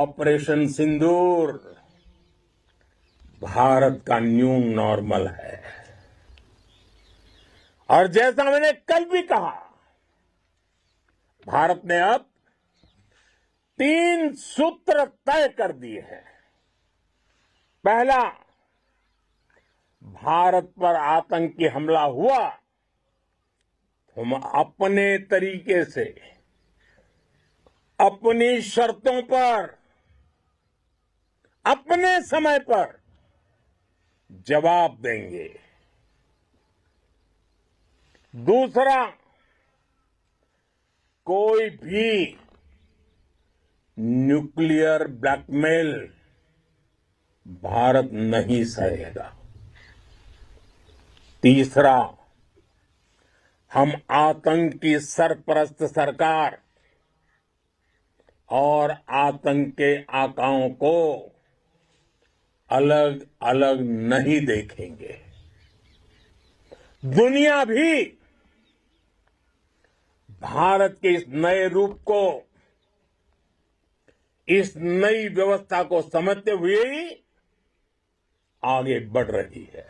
Operation सिंदूर भारत का new normal है और जैसा मैंने कल भी कहा, भारत ने अब 3 सूत्र तय कर दिए हैं। पहला, भारत पर आतंकी हमला हुआ तो हम अपने तरीके से, अपनी शर्तों पर, अपने समय पर जवाब देंगे। दूसरा, कोई भी न्यूक्लियर ब्लैकमेल भारत नहीं सहेगा। तीसरा, हम आतंकी सरपरस्त सरकार और आतंक के आकाओं को अलग अलग नहीं देखेंगे। दुनिया भी भारत के इस नए रूप को, इस नई व्यवस्था को समझते हुए ही आगे बढ़ रही है।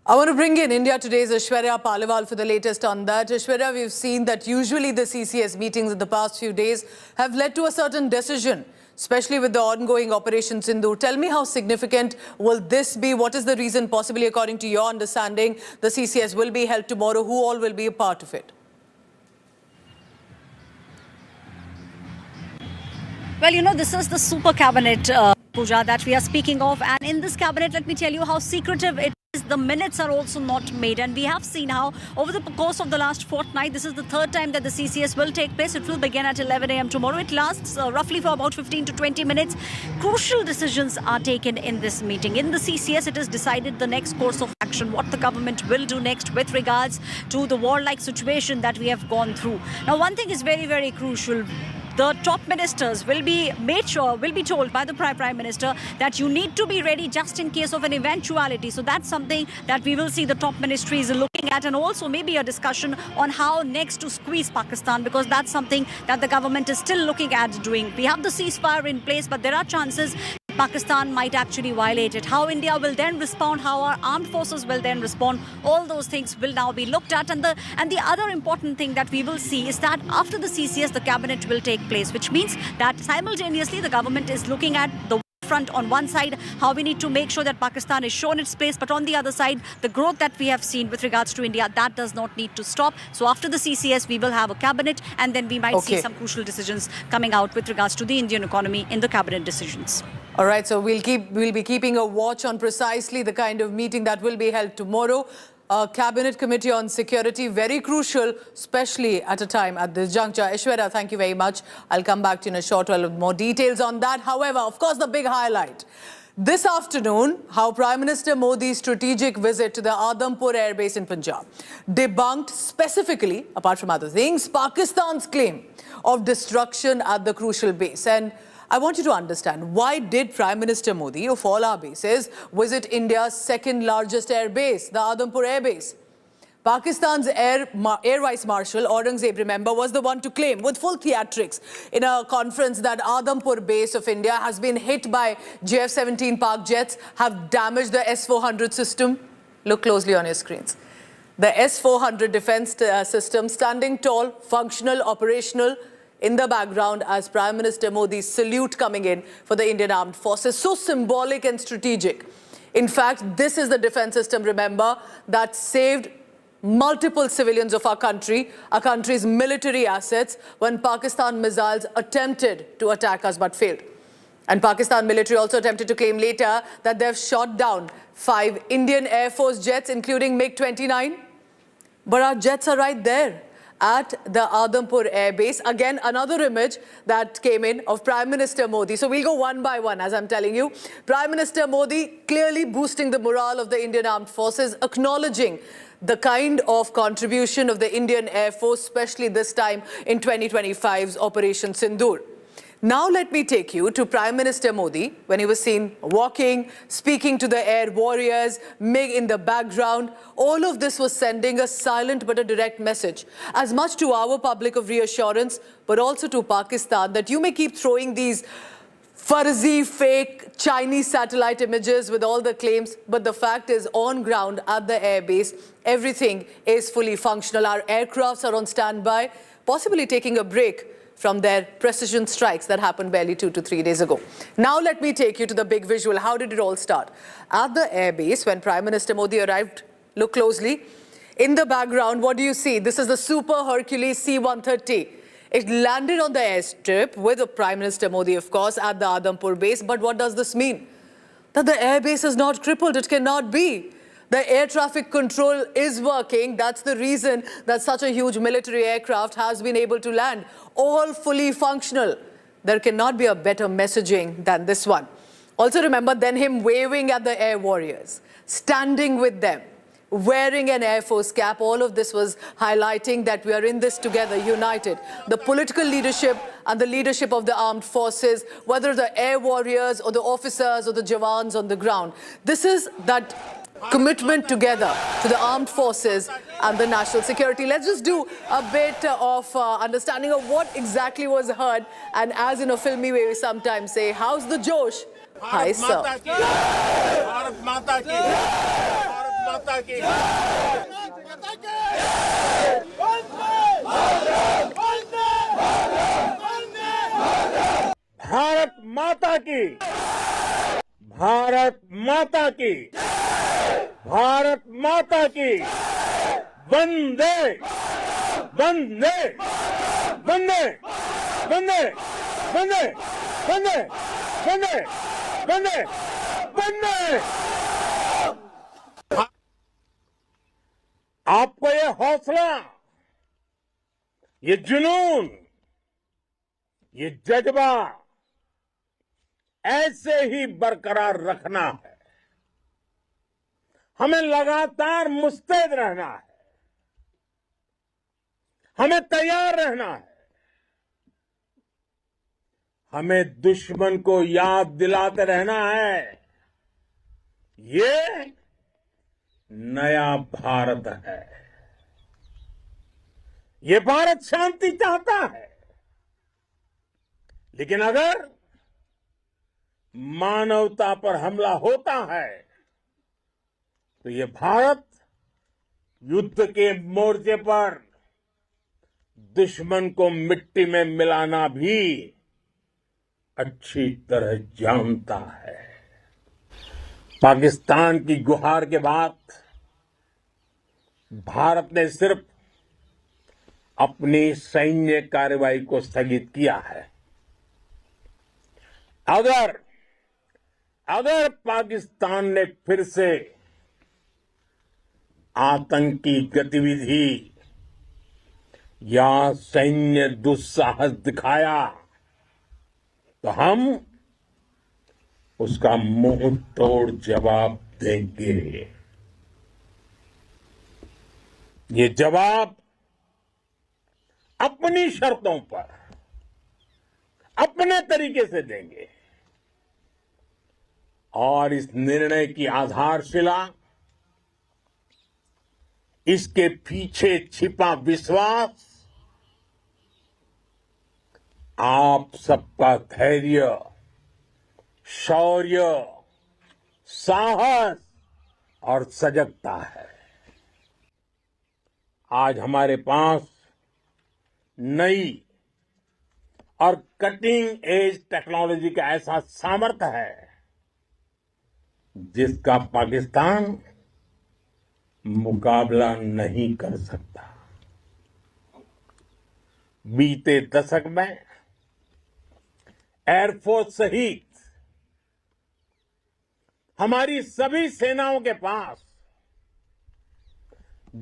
I want to bring in India Today's Aishwarya Paliwal for the latest on that. Aishwarya, we've seen that usually the CCS meetings in the past few days have led to a certain decision, especially with the ongoing Operation Sindhu. Tell me, how significant will this be? What is the reason, possibly according to your understanding, the CCS will be held tomorrow? Who all will be a part of it? Well, you know, this is the super cabinet, Pooja, that we are speaking of. And in this cabinet, let me tell you how secretive it is. The minutes are also not made. And we have seen how over the course of the last fortnight, this is the third time that the CCS will take place. It will begin at 11 a.m. tomorrow. It lasts roughly for about 15 to 20 minutes. Crucial decisions are taken in this meeting. In the CCS, it is decided the next course of action, what the government will do next with regards to the warlike situation that we have gone through. Now, one thing is very, very crucial. The top ministers will be told by the Prime Minister that you need to be ready just in case of an eventuality. So that's something that we will see the top ministries looking at, and also maybe a discussion on how next to squeeze Pakistan, because that's something that the government is still looking at doing. We have the ceasefire in place, but there are chances Pakistan might actually violate it. How India will then respond, how our armed forces will then respond, all those things will now be looked at. And the other important thing that we will see is that after the CCS, the cabinet will take place, which means that simultaneously the government is looking at the front on one side, how we need to make sure that Pakistan is shown its place, but on the other side, the growth that we have seen with regards to India, that does not need to stop. So after the CCS, we will have a cabinet, and then we might see some crucial decisions coming out with regards to the Indian economy in the cabinet decisions. All right, so we'll be keeping a watch on precisely the kind of meeting that will be held tomorrow. A cabinet committee on security, very crucial, especially at a time at this juncture. Aishwarya, thank you very much. I'll come back to you in a short while with more details on that. However, of course, the big highlight this afternoon, how Prime Minister Modi's strategic visit to the Adampur Airbase in Punjab debunked specifically, apart from other things, Pakistan's claim of destruction at the crucial base. And I want you to understand, why did Prime Minister Modi, of all our bases, visit India's second largest air base, the Adampur Airbase? Pakistan's Air Vice Marshal Aurangzeb, remember, was the one to claim with full theatrics in a conference that Adampur base of India has been hit by JF-17 Pak jets, have damaged the S-400 system. Look closely on your screens. The S-400 defense system, standing tall, functional, operational, in the background as Prime Minister Modi's salute coming in for the Indian Armed Forces. So symbolic and strategic. In fact, this is the defense system, remember, that saved multiple civilians of our country's military assets, when Pakistan missiles attempted to attack us but failed. And Pakistan military also attempted to claim later that they've shot down 5 Indian Air Force jets, including MiG-29. But our jets are right there at the Adampur Airbase. Again, another image that came in of Prime Minister Modi. So we'll go one by one, as I'm telling you. Prime Minister Modi clearly boosting the morale of the Indian Armed Forces, acknowledging the kind of contribution of the Indian Air Force, especially this time in 2025's Operation Sindoor. Now let me take you to Prime Minister Modi when he was seen walking, speaking to the air warriors, MiG in the background. All of this was sending a silent but a direct message, as much to our public of reassurance, but also to Pakistan, that you may keep throwing these fuzzy, fake Chinese satellite images with all the claims, but the fact is, on ground at the airbase, everything is fully functional. Our aircrafts are on standby, possibly taking a break from their precision strikes that happened barely 2 to 3 days ago. Now let me take you to the big visual. How did it all start? At the airbase, when Prime Minister Modi arrived, look closely. In the background, what do you see? This is the Super Hercules C-130. It landed on the airstrip with the Prime Minister Modi, of course, at the Adampur base. But what does this mean? That the airbase is not crippled. It cannot be. The air traffic control is working. That's the reason that such a huge military aircraft has been able to land, all fully functional. There cannot be a better messaging than this one. Also remember then him waving at the air warriors, standing with them, wearing an Air Force cap. All of this was highlighting that we are in this together, united. The political leadership and the leadership of the armed forces, whether the air warriors or the officers or the jawans on the ground. This is that commitment together to the armed forces and the national security. Let's just do a bit of understanding of what exactly was heard. And as in a filmy way, we sometimes say, how's the Josh? Hi, sir. Bharat Mata ki. Bharat Mata ki. Bharat Mata ki. Bharat Mata ki. Bharat माता की वंदे वंदे वंदे वंदे वंदे वंदे वंदे वंदे वंदे। आपको ये हौसला, ये जुनून, ये जज्बा ऐसे ही बरकरार रखना है। हमें लगातार मुस्तैद रहना है, हमें तैयार रहना है। हमें दुश्मन को याद दिलाते रहना है, ये नया भारत है। ये भारत शांति चाहता है, लेकिन अगर मानवता पर हमला होता है तो ये भारत युद्ध के मोर्चे पर दुश्मन को मिट्टी में मिलाना भी अच्छी तरह जानता है। पाकिस्तान की गुहार के बाद भारत ने सिर्फ अपनी सैन्य कार्रवाई को स्थगित किया है। अगर पाकिस्तान ने फिर से आतंकी गतिविधि या सैन्य दुस्साहस दिखाया तो हम उसका मुंह तोड़ जवाब देंगे। ये जवाब अपनी शर्तों पर, अपने तरीके से देंगे। और इस निर्णय की आधारशिला, इसके पीछे छिपा विश्वास आप सबका धैर्य, शौर्य, साहस और सजगता है। आज हमारे पास नई और कटिंग एज टेक्नोलॉजी का ऐसा सामर्थ्य है जिसका पाकिस्तान मुकाबला नहीं कर सकता। बीते दशक में एयरफोर्स सहित हमारी सभी सेनाओं के पास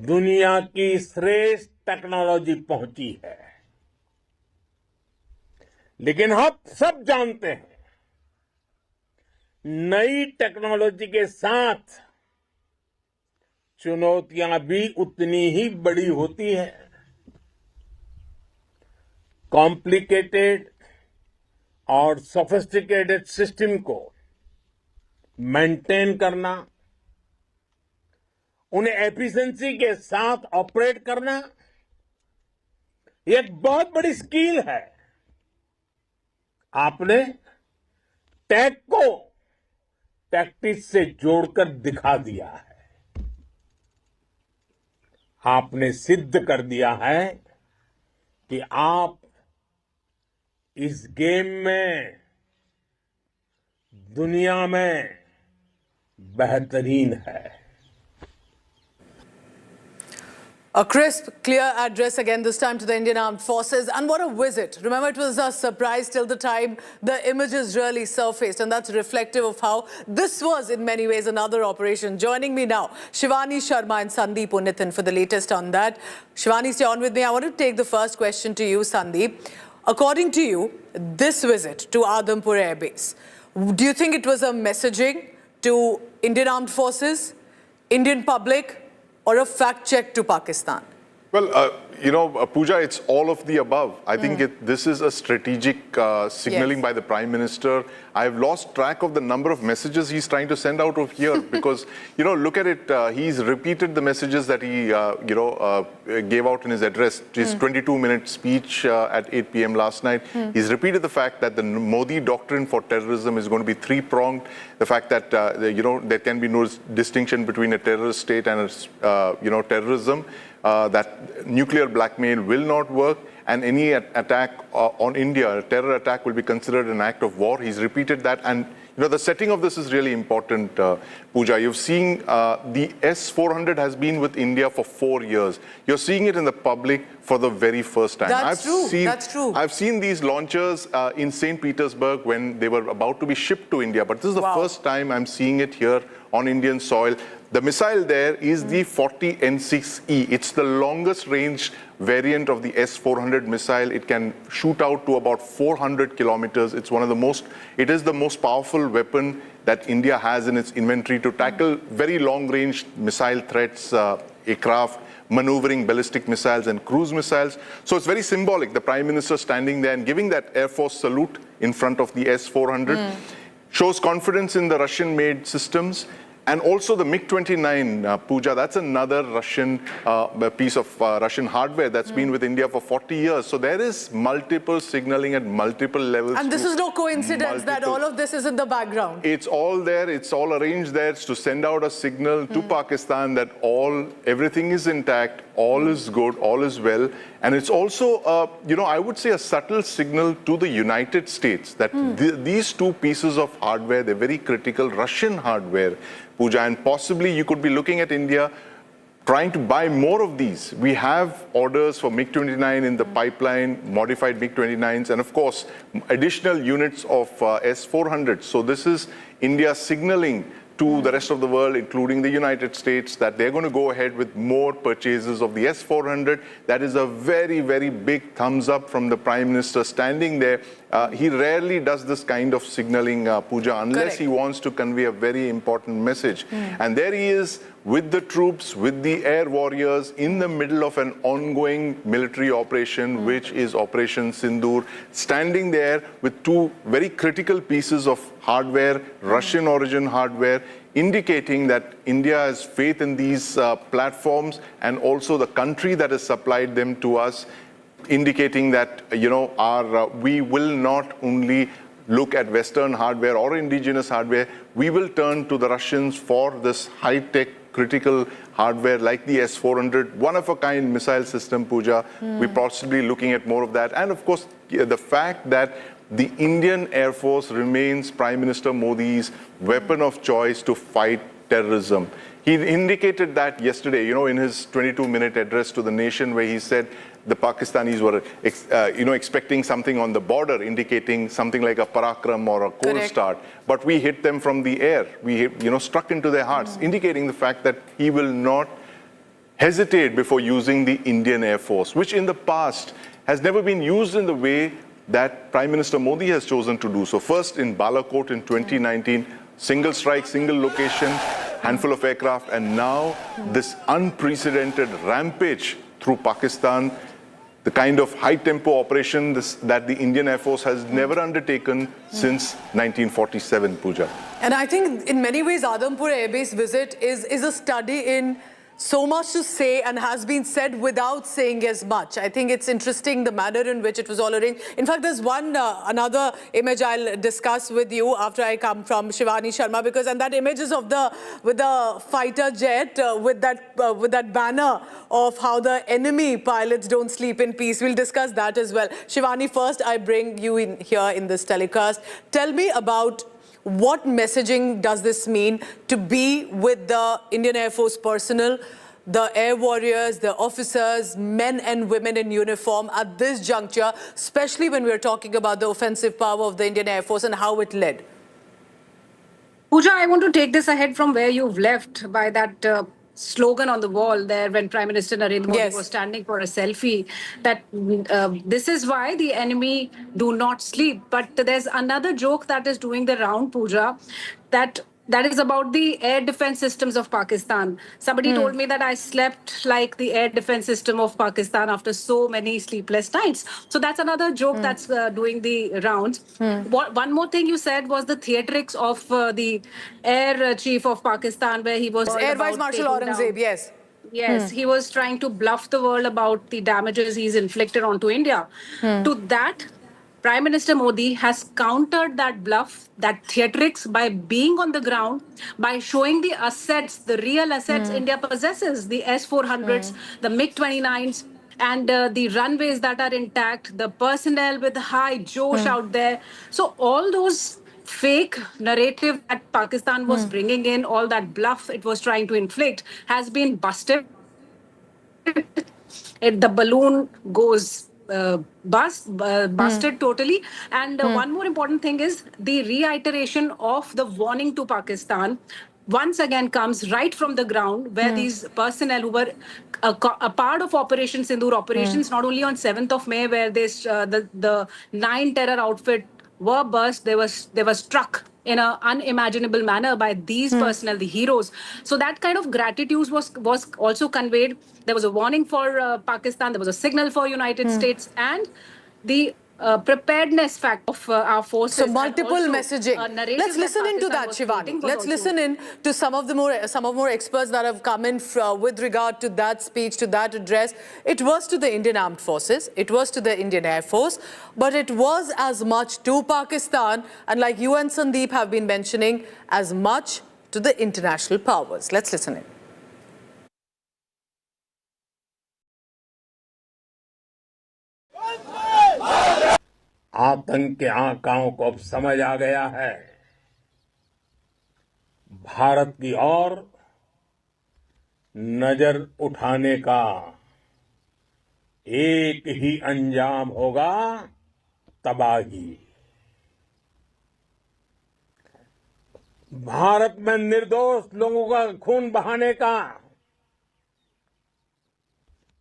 दुनिया की श्रेष्ठ टेक्नोलॉजी पहुंची है, लेकिन हम सब जानते हैं नई टेक्नोलॉजी के साथ चुनौतियां भी उतनी ही बड़ी होती हैं। कॉम्प्लिकेटेड और सोफिस्टिकेटेड सिस्टम को मेंटेन करना, उन्हें एफिशिएंसी के साथ ऑपरेट करना, ये एक बहुत बड़ी स्किल है। आपने टैग को टैक्टिस से जोड़कर दिखा दिया है। आपने सिद्ध कर दिया है कि आप इस गेम में दुनिया में बेहतरीन है। A crisp, clear address again, this time to the Indian Armed Forces. And what a visit. Remember, it was a surprise till the time the images really surfaced. And that's reflective of how this was, in many ways, another operation. Joining me now, Shivani Sharma and Sandeep Unnithan for the latest on that. Shivani, stay on with me. I want to take the first question to you, Sandeep. According to you, this visit to Adampur Airbase, do you think it was a messaging to Indian Armed Forces, Indian public, or a fact check to Pakistan? Well, Pooja, it's all of the above. I think this is a strategic signaling by the Prime Minister. I've lost track of the number of messages he's trying to send out of here because, look at it. He's repeated the messages that he, gave out in his address, his 22-minute speech at 8 p.m. last night. He's repeated the fact that the Modi doctrine for terrorism is going to be three-pronged. The fact that, there can be no distinction between a terrorist state and, terrorism. That nuclear blackmail will not work, and any attack on India, a terror attack, will be considered an act of war. He's repeated that, and the setting of this is really important, Pooja. You've seen the S-400 has been with India for 4 years. You're seeing it in the public for the very first time. That's true. I've seen these launchers in St. Petersburg when they were about to be shipped to India, but this is the first time I'm seeing it here on Indian soil. The missile there is the 40N6E. It's the longest range variant of the S-400 missile. It can shoot out to about 400 kilometers. It is the most powerful weapon that India has in its inventory to tackle very long-range missile threats, aircraft, maneuvering ballistic missiles and cruise missiles. So it's very symbolic. The Prime Minister standing there and giving that Air Force salute in front of the S-400 shows confidence in the Russian-made systems. And also the MiG-29, Pooja, that's another Russian piece of Russian hardware that's been with India for 40 years. So there is multiple signaling at multiple levels. And this is no coincidence that all of this is in the background. It's all there. It's all arranged there to send out a signal to Pakistan that everything is intact, all is good, all is well. And it's also, I would say a subtle signal to the United States that these two pieces of hardware, they're very critical Russian hardware, Pooja, and possibly you could be looking at India trying to buy more of these. We have orders for MiG-29 in the pipeline, modified MiG-29s, and of course, additional units of S-400. So this is India signaling to the rest of the world, including the United States, that they're going to go ahead with more purchases of the S-400. That is a very, very big thumbs up from the Prime Minister standing there. He rarely does this kind of signaling, Pooja, unless he wants to convey a very important message. And there he is with the troops, with the air warriors, in the middle of an ongoing military operation, which is Operation Sindhu, standing there with two very critical pieces of hardware, Russian origin hardware, indicating that India has faith in these platforms and also the country that has supplied them to us, indicating that, we will not only look at Western hardware or indigenous hardware, we will turn to the Russians for this high-tech critical hardware like the S-400, one-of-a-kind missile system, Pooja. We're possibly looking at more of that. And of course, the fact that the Indian Air Force remains Prime Minister Modi's weapon of choice to fight terrorism. He indicated that yesterday, in his 22-minute address to the nation, where he said the Pakistanis were, expecting something on the border, indicating something like a Parakram or a cold start. But we hit them from the air. We, struck into their hearts, indicating the fact that he will not hesitate before using the Indian Air Force, which in the past has never been used in the way that Prime Minister Modi has chosen to do. So first in Balakot in 2019, single strike, single location, handful of aircraft, and now this unprecedented rampage through Pakistan. the kind of high-tempo operation that the Indian Air Force has never undertaken since 1947, Pooja. And I think in many ways, Adampur Airbase visit is a study in so much to say and has been said without saying as much. I think it's interesting the manner in which it was all arranged. In fact, there's another image I'll discuss with you after I come from Shivani Sharma, and that image is of with the fighter jet with that banner of how the enemy pilots don't sleep in peace. We'll discuss that as well. Shivani, first I bring you in here in this telecast. Tell me about what messaging does this mean to be with the Indian Air Force personnel, the air warriors, the officers, men and women in uniform at this juncture, especially when we're talking about the offensive power of the Indian Air Force and how it led? Pooja, I want to take this ahead from where you've left by that slogan on the wall there when Prime Minister Narendra Modi was standing for a selfie, that this is why the enemy do not sleep. But there's another joke that is doing the round, Pooja, that is about the air defense systems of Pakistan. Somebody told me that I slept like the air defense system of Pakistan after so many sleepless nights. So that's another joke that's doing the rounds. One more thing you said was the theatrics of the air chief of Pakistan, where he was Air Vice Marshal Aurangzeb, yes. Yes, he was trying to bluff the world about the damages he's inflicted onto India. To that, Prime Minister Modi has countered that bluff, that theatrics, by being on the ground, by showing the assets, the real assets India possesses, the S-400s, the MiG-29s, and the runways that are intact, the personnel with high josh out there. So all those fake narrative that Pakistan was bringing in, all that bluff it was trying to inflict, has been busted. The balloon goes busted totally. And one more important thing is the reiteration of the warning to Pakistan once again comes right from the ground, where these personnel who were a part of Operation Sindhu operations, not only on 7th of May, where the 9 terror outfit were burst, they were struck in an unimaginable manner by these personnel, the heroes. So that kind of gratitude was also conveyed. There was a warning for Pakistan, there was a signal for United States, and the preparedness fact of our forces. So multiple messaging. Let's listen into that, Shivani. Let's listen in to some of more experts that have come in with regard to that speech, to that address. It was to the Indian Armed Forces, it was to the Indian Air Force, but it was as much to Pakistan, and like you and Sandeep have been mentioning, as much to the international powers. Let's listen in. आतंक के आकाओं को अब समझ आ गया है। भारत की ओर नजर उठाने का एक ही अंजाम होगा, तबाही। भारत में निर्दोष लोगों का खून बहाने का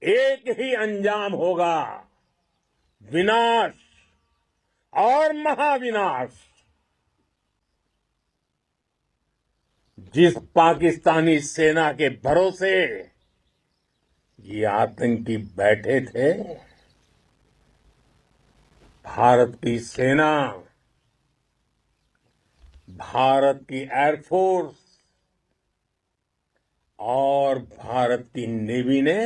एक ही अंजाम होगा, विनाश और महाविनाश। जिस पाकिस्तानी सेना के भरोसे ये आतंकी बैठे थे, भारत की सेना, भारत की एयरफोर्स और भारत की नेवी ने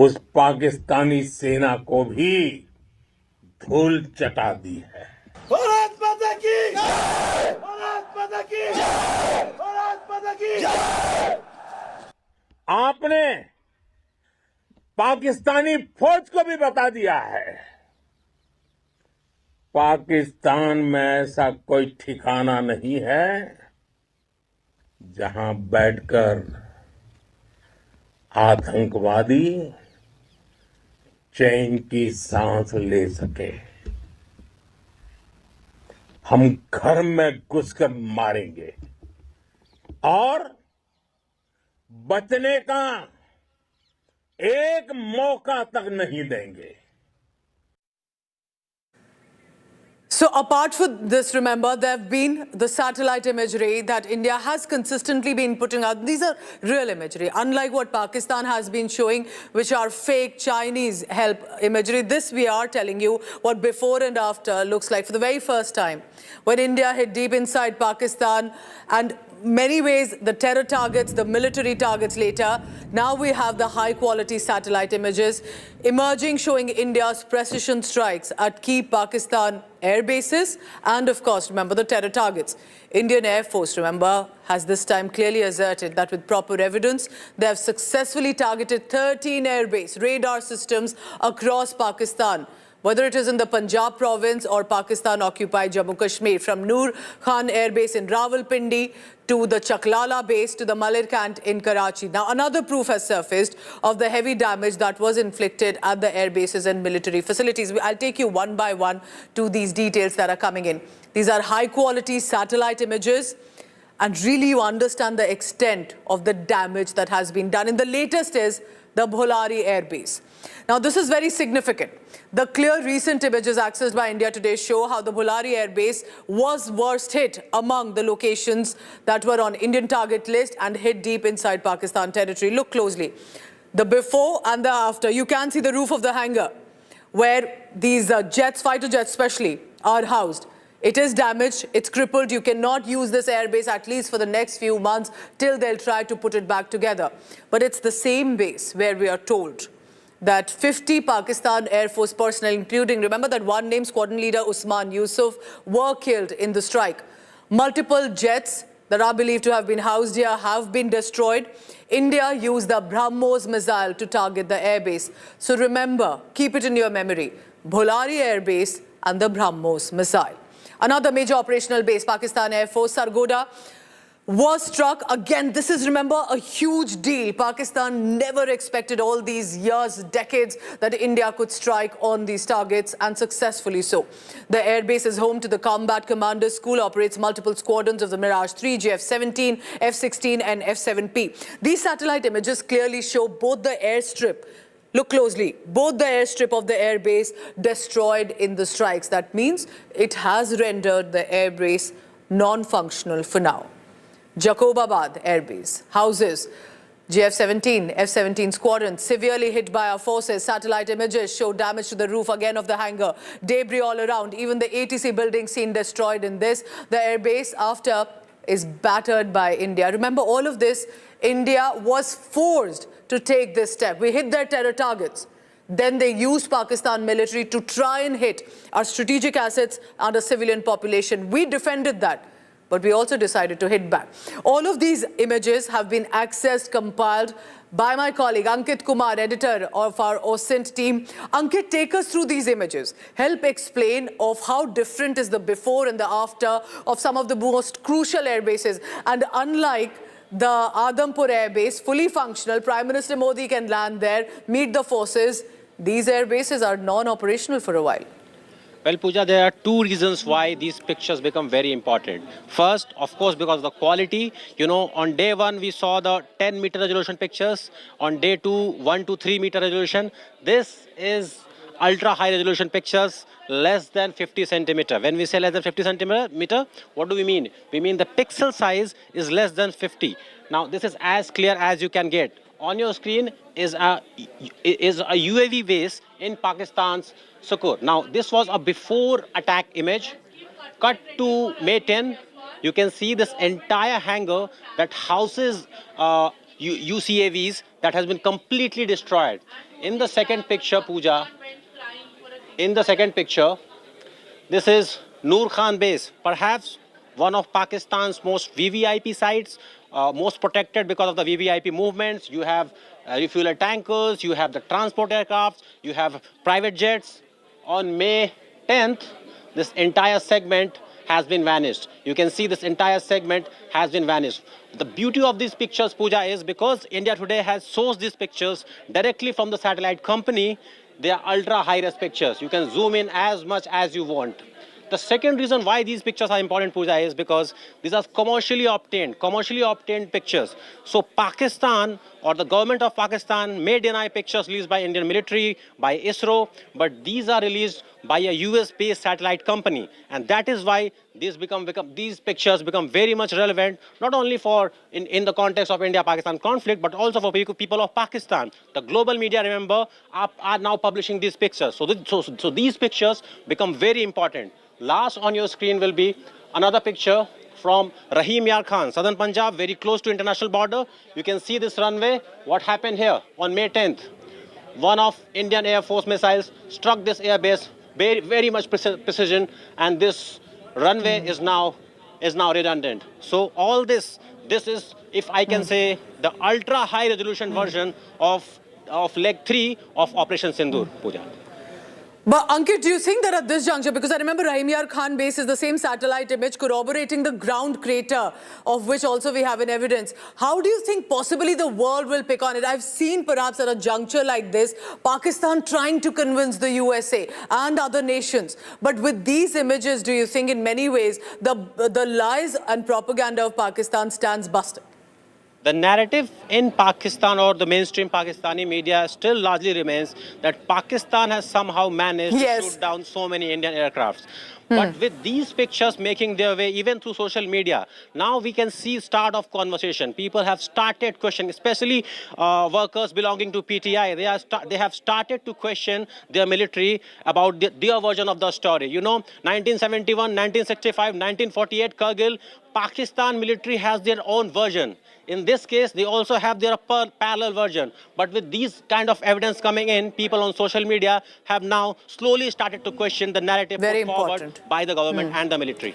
उस पाकिस्तानी सेना को भी धूल चटा दी है। भारत माता की जय! भारत माता की जय! भारत माता की जय! आपने पाकिस्तानी फौज को भी बता दिया है, पाकिस्तान में ऐसा कोई ठिकाना नहीं है जहां बैठकर आतंकवादी चैन की सांस ले सके। हम घर में घुसकर मारेंगे और बचने का एक मौका तक नहीं देंगे। So apart from this, remember, there have been the satellite imagery that India has consistently been putting out. These are real imagery, unlike what Pakistan has been showing, which are fake Chinese help imagery. This we are telling you what before and after looks like for the very first time. When India hit deep inside Pakistan, and many ways the terror targets, the military targets later. Now we have the high-quality satellite images emerging, showing India's precision strikes at key Pakistan air bases and, of course, remember the terror targets. Indian Air Force, remember, has this time clearly asserted that with proper evidence, they have successfully targeted 13 airbase radar systems across Pakistan, whether it is in the Punjab province or Pakistan-occupied Jammu Kashmir, from Noor Khan Airbase in Rawalpindi to the Chaklala base to the Malir Cant in Karachi. Now, another proof has surfaced of the heavy damage that was inflicted at the air bases and military facilities. I'll take you one by one to these details that are coming in. These are high-quality satellite images, and really you understand the extent of the damage that has been done. And the latest is the Bholari Airbase. Now, this is very significant. The clear recent images accessed by India Today show how the Bholari Airbase was worst hit among the locations that were on Indian target list and hit deep inside Pakistan territory. Look closely. The before and the after. You can see the roof of the hangar where these jets, fighter jets especially, are housed. It is damaged, it's crippled. You cannot use this airbase at least for the next few months till they'll try to put it back together. But it's the same base where we are told that 50 Pakistan Air Force personnel, including, remember that one named squadron leader Usman Yusuf, were killed in the strike. Multiple jets that are believed to have been housed here have been destroyed. India used the BrahMos missile to target the airbase. So remember, keep it in your memory, Bholari Airbase and the BrahMos missile. Another major operational base, Pakistan Air Force, Sargodha, was struck. Again, this is, remember, a huge deal. Pakistan never expected all these years, decades, that India could strike on these targets, and successfully so. The airbase is home to the Combat Commander School, operates multiple squadrons of the Mirage 3, GF-17, F-16 and F-7P. These satellite images clearly show both the airstrip, look closely, both the airstrip of the airbase destroyed in the strikes. That means it has rendered the airbase non-functional for now. Jacobabad Airbase houses GF-17, F-17 squadron severely hit by our forces. Satellite images show damage to the roof again of the hangar, debris all around, even the ATC building seen destroyed in this. The airbase after is battered by India. Remember all of this, India was forced to take this step. We hit their terror targets. Then they used Pakistan military to try and hit our strategic assets and a civilian population. We defended that, but we also decided to hit back. All of these images have been accessed, compiled by my colleague Ankit Kumar, editor of our OSINT team. Ankit, take us through these images. Help explain of how different is the before and the after of some of the most crucial air bases. And unlike the Adampur Airbase, fully functional, Prime Minister Modi can land there, meet the forces. These air bases are non-operational for a while. Well, Pooja, there are two reasons why these pictures become very important. First, of course, because of the quality. You know, on day one, we saw the 10-meter resolution pictures. On day two, 1 to 3 meter resolution. This is ultra-high resolution pictures, less than 50 centimeter. When we say less than 50 centimeter, what do we mean? We mean the pixel size is less than 50. Now, this is as clear as you can get. On your screen is a UAV base in Pakistan's Sukur. Now, this was a before attack image. Cut to May 10, you can see this entire hangar that houses UCAVs that has been completely destroyed. In the second picture, Pooja, in the second picture, this is Noor Khan base, perhaps one of Pakistan's most VVIP sites, most protected because of the VVIP movements. You have refueler tankers, you have the transport aircrafts, you have private jets. On May 10th, this entire segment has been vanished. You can see this entire segment has been vanished. The beauty of these pictures, Pooja, is because India Today has sourced these pictures directly from the satellite company. They are ultra high-res pictures. You can zoom in as much as you want. The second reason why these pictures are important, Pooja, is because these are commercially obtained pictures. So Pakistan or the government of Pakistan may deny pictures released by Indian military, by ISRO, but these are released by a US-based satellite company. And that is why these pictures become very much relevant, not only for in the context of India-Pakistan conflict, but also for people of Pakistan. The global media, remember, are now publishing these pictures. So these pictures become very important. Last on your screen will be another picture from Rahim Yar Khan, southern Punjab, very close to international border. You can see this runway. What happened here on May 10th? One of Indian Air Force missiles struck this airbase, very much precision, and this runway is now redundant. So all this is, if I can say, the ultra high resolution version of leg 3 of Operation Sindhu, Pooja. But Ankit, do you think that at this juncture, because I remember Rahim Yar Khan base is the same satellite image corroborating the ground crater, of which also we have an evidence. How do you think possibly the world will pick on it? I've seen perhaps at a juncture like this, Pakistan trying to convince the USA and other nations. But with these images, do you think in many ways the lies and propaganda of Pakistan stands busted? The narrative in Pakistan or the mainstream Pakistani media still largely remains that Pakistan has somehow managed to shoot down so many Indian aircrafts. But with these pictures making their way even through social media, now we can see start of conversation. People have started questioning, especially workers belonging to PTI. They have started to question their military about their version of the story. You know, 1971, 1965, 1948, Kargil, Pakistan military has their own version. In this case, they also have their parallel version. But with these kind of evidence coming in, people on social media have now slowly started to question the narrative put forward by the government and the military.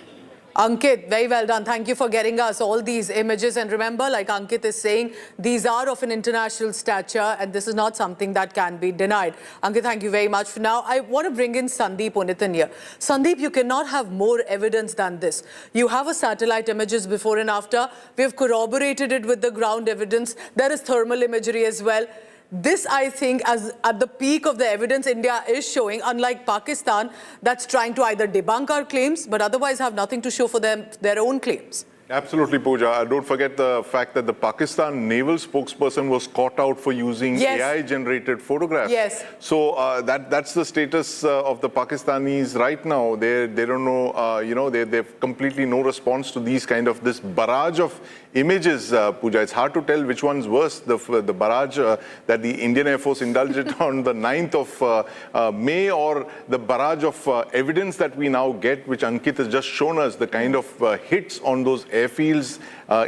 Ankit, very well done. Thank you for getting us all these images. And remember, like Ankit is saying, these are of an international stature and this is not something that can be denied. Ankit, thank you very much. For now, I want to bring in Sandeep Unithan here. Sandeep, you cannot have more evidence than this. You have a satellite images before and after. We have corroborated it with the ground evidence. There is thermal imagery as well. This, I think, as at the peak of the evidence India is showing, unlike Pakistan, that's trying to either debunk our claims, but otherwise have nothing to show for their own claims. Absolutely, Pooja. Don't forget the fact that the Pakistan naval spokesperson was caught out for using AI-generated photographs. Yes. So that's the status of the Pakistanis right now. They don't know, they've completely no response to these this barrage of images, Pooja. It's hard to tell which one's worse. The barrage that the Indian Air Force indulged on the 9th of May, or the barrage of evidence that we now get, which Ankit has just shown us, the kind of hits on those airfields,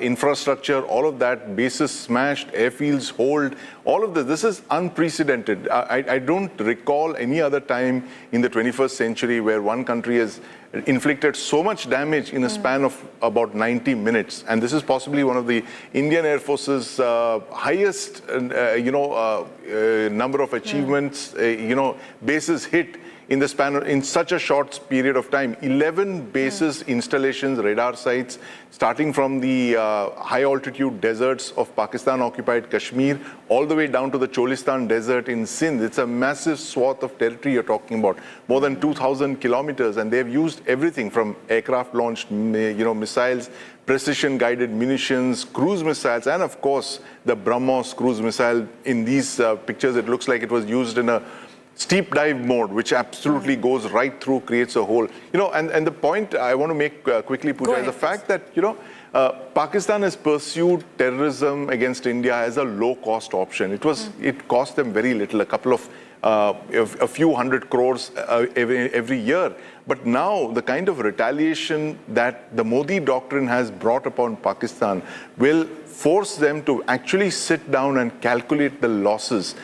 infrastructure, all of that, bases smashed, airfields hold, all of this. This is unprecedented. I don't recall any other time in the 21st century where one country has inflicted so much damage in a span of about 90 minutes. And this is possibly one of the Indian Air Force's highest, number of achievements, bases hit in the span in such a short period of time. 11 bases, installations, radar sites, starting from the high altitude deserts of Pakistan-occupied Kashmir, all the way down to the Cholistan desert in Sindh. It's a massive swath of territory you're talking about, more than 2,000 kilometers, and they've used everything from aircraft-launched, missiles, precision-guided munitions, cruise missiles, and of course, the BrahMos cruise missile. In these pictures, it looks like it was used in a steep dive mode, which absolutely goes right through, creates a hole. And the point I want to make quickly, Pooja, is the fact that, Pakistan has pursued terrorism against India as a low-cost option. It cost them very little, a few hundred crores every year. But now the kind of retaliation that the Modi doctrine has brought upon Pakistan will force them to actually sit down and calculate the losses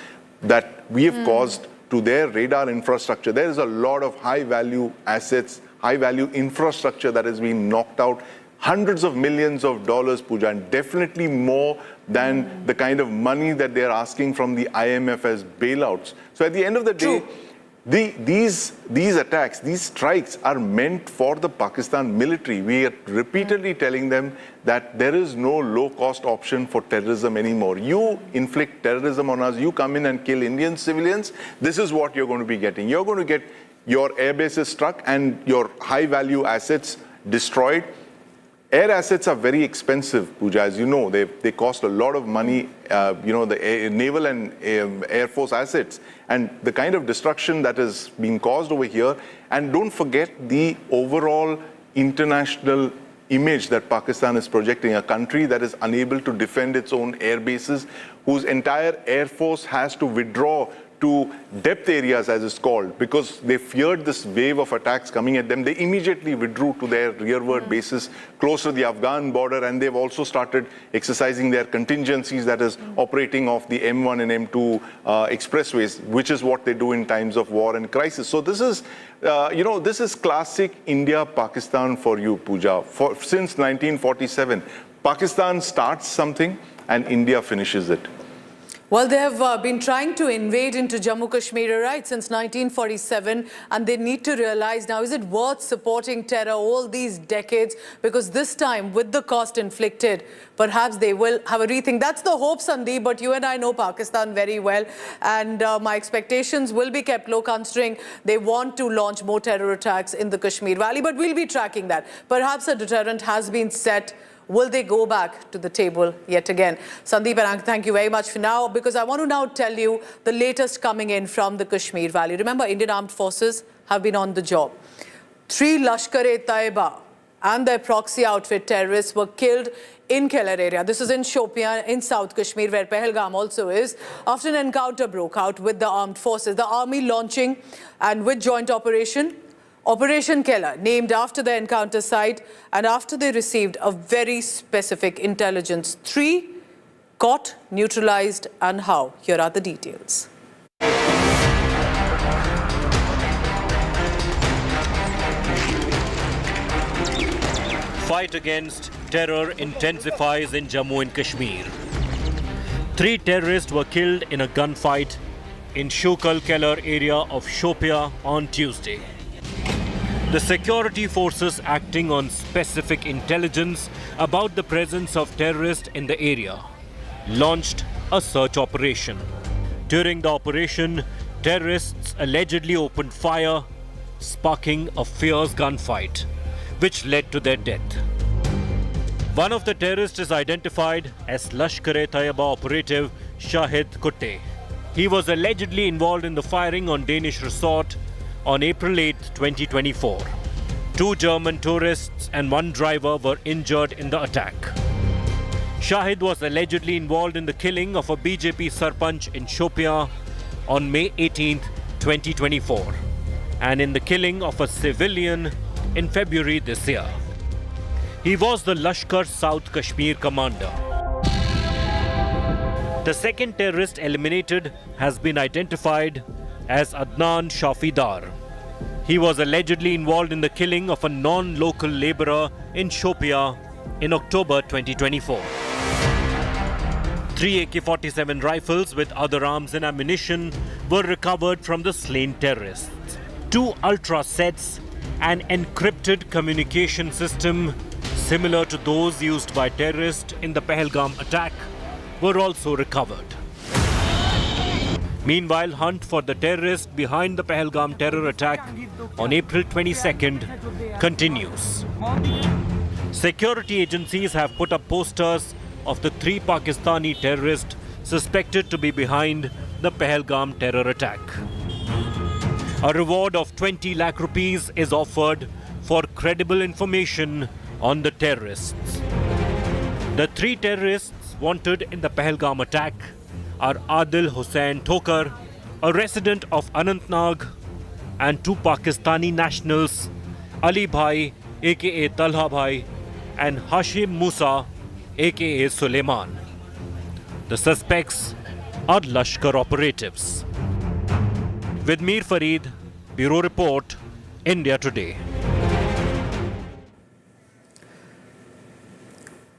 that we have caused to their radar infrastructure. There is a lot of high-value assets, high-value infrastructure that has been knocked out. Hundreds of millions of dollars, Pooja, and definitely more than the kind of money that they're asking from the IMF as bailouts. So at the end of the day, these attacks, these strikes are meant for the Pakistan military. We are repeatedly telling them that there is no low-cost option for terrorism anymore. You inflict terrorism on us, you come in and kill Indian civilians, this is what you're going to be getting. You're going to get your airbase is struck and your high-value assets destroyed. Air assets are very expensive, Pooja, as you know. They cost a lot of money, the naval and air force assets. And the kind of destruction that is being caused over here. And don't forget the overall international image that Pakistan is projecting, a country that is unable to defend its own air bases, whose entire air force has to withdraw to depth areas, as it's called, because they feared this wave of attacks coming at them. They immediately withdrew to their rearward bases close to the Afghan border, and they've also started exercising their contingencies, that is operating off the M1 and M2 expressways, which is what they do in times of war and crisis. So this is, this is classic India-Pakistan for you, Pooja. Since 1947, Pakistan starts something and India finishes it. Well, they have been trying to invade into Jammu Kashmir, right, since 1947, and they need to realize now, is it worth supporting terror all these decades? Because this time, with the cost inflicted, perhaps they will have a rethink. That's the hope, Sandeep, but you and I know Pakistan very well, and my expectations will be kept low, considering they want to launch more terror attacks in the Kashmir Valley, but we'll be tracking that. Perhaps a deterrent has been set. Will they go back to the table yet again? Sandeep and Ank, thank you very much for now, because I want to now tell you the latest coming in from the Kashmir Valley. Remember, Indian Armed Forces have been on the job. 3 Lashkar-e-Taiba and their proxy outfit terrorists were killed in Keller area. This is in Shopian in South Kashmir, where Pahalgam also is, after an encounter broke out with the armed forces. The army launching and with joint Operation Keller, named after the encounter site, and after they received a very specific intelligence. 3 caught, neutralized, and how? Here are the details. Fight against terror intensifies in Jammu and Kashmir. 3 terrorists were killed in a gunfight in Shukal Keller area of Shopia on Tuesday. The security forces, acting on specific intelligence about the presence of terrorists in the area, launched a search operation. During the operation, terrorists allegedly opened fire, sparking a fierce gunfight, which led to their death. One of the terrorists is identified as Lashkar-e-Taiba operative Shahid Kutte. He was allegedly involved in the firing on Danish resort on April 8, 2024. 2 German tourists and 1 driver were injured in the attack. Shahid was allegedly involved in the killing of a BJP Sarpanch in Shopia on May 18, 2024, and in the killing of a civilian in February this year. He was the Lashkar South Kashmir commander. The second terrorist eliminated has been identified as Adnan Shafidar. He was allegedly involved in the killing of a non-local labourer in Shopia in October 2024. 3 AK-47 rifles with other arms and ammunition were recovered from the slain terrorists. 2 ultra sets, an encrypted communication system similar to those used by terrorists in the Pahalgam attack, were also recovered. Meanwhile, hunt for the terrorist behind the Pahalgam terror attack on April 22nd continues. Security agencies have put up posters of the 3 Pakistani terrorists suspected to be behind the Pahalgam terror attack. A reward of 20 lakh rupees is offered for credible information on the terrorists. The 3 terrorists wanted in the Pahalgam attack are Adil Hussain Thokar, a resident of Anantnag, and 2 Pakistani nationals, Ali Bhai, aka Talha Bhai, and Hashim Musa, aka Suleiman. The suspects are Lashkar operatives. With Mir Farid, Bureau Report, India Today.